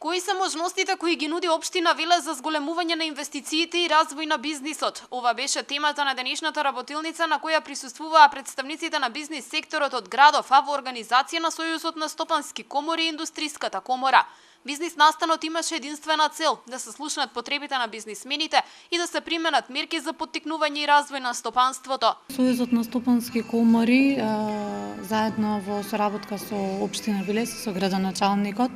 Кои се можностите кои ги нуди општина Велес за зголемување на инвестициите и развој на бизнисот? Ова беше темата на денешната работилница на која присуствуваа представниците на бизнис секторот од градов, а во организација на Сојузот на стопански комори и Индустриската комора. Бизнис настанот имаше единствена цел да се слушнат потребите на бизнисмените и да се применат мерки за поттикнување и развој на стопанството. Сојузот на стопански комори заедно во соработка со општина Велес и со градоначалникот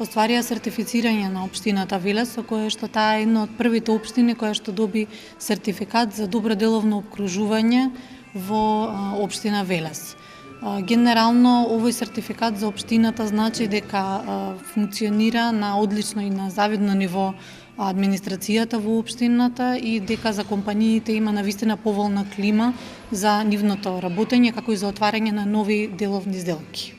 остварија сертифицирање на општината Велес, со кое што таа е една од првите општини која што доби сертификат за добро деловно опкружување во општина Велес. Генерално овој сертификат за општината значи дека функционира на одлично и на завидно ниво администрацијата во општината и дека за компаниите има навистина поволна клима за нивното работење, како и за отварање на нови деловни сделки.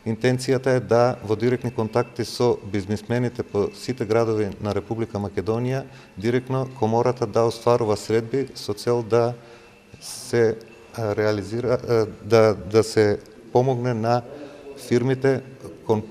Интенцијата е да во директни контакти со бизнисмените по сите градови на Република Македонија директно комората да остварува средби со цел да се реализира, да се помогне на фирмите кон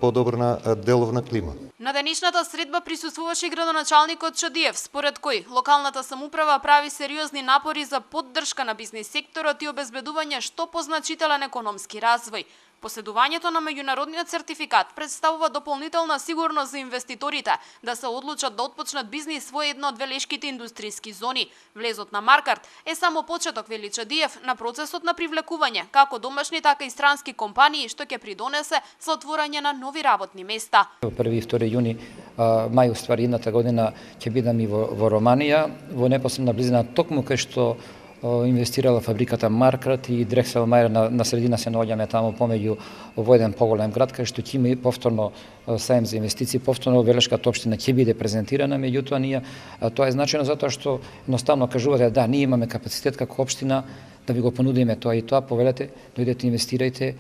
подобрна деловна клима. На денешната средба присуствуваше и градоначалникот Чадиев, според кој локалната самоуправа прави сериозни напори за поддршка на бизнис секторот и обезбедување што позначителен економски развој. Поседувањето на меѓународниот сертификат представува дополнителна сигурност за инвеститорите да се одлучат да отпочнат бизнис во една од велешките индустријски зони. Влезот на Маркарт е само почеток, вели Чадиев, на процесот на привлекување како домашни така и странски компании што ќе придонесе за отворање на нови работни места. 1 и 2 јуни мај уствари едната година ќе бидам и во Романија, во непосредна близина токму кај што инвестирала фабриката Маркарт и Дрексел Мајер на средина се наоѓаме таму помеѓу во еден поголем град кај што ќе има повторно саем за инвестиции, повторно Велешката општина ќе биде презентирана, меѓутоа ние тоа е значајно затоа што едноставно кажувате да ние имаме капацитет како општина да ви го понудиме тоа и тоа, повелете, дојдете инвестирајте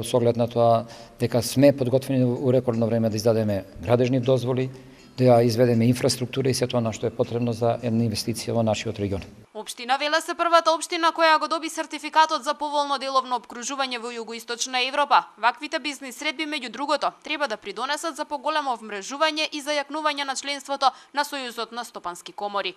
со оглед на тоа дека сме подготвени у рекордно време да издадеме градежни дозволи, да изведеме инфраструктура и се тоа што е потребно за една инвестиција во нашиот регион. Општина Велес е првата општина која го доби сертификатот за поволно деловно опкружување во југоисточна Европа. Ваквите бизнис средби, меѓу другото, треба да придонесат за поголемо вмрежување и зајакнување на членството на Сојузот на стопански комори.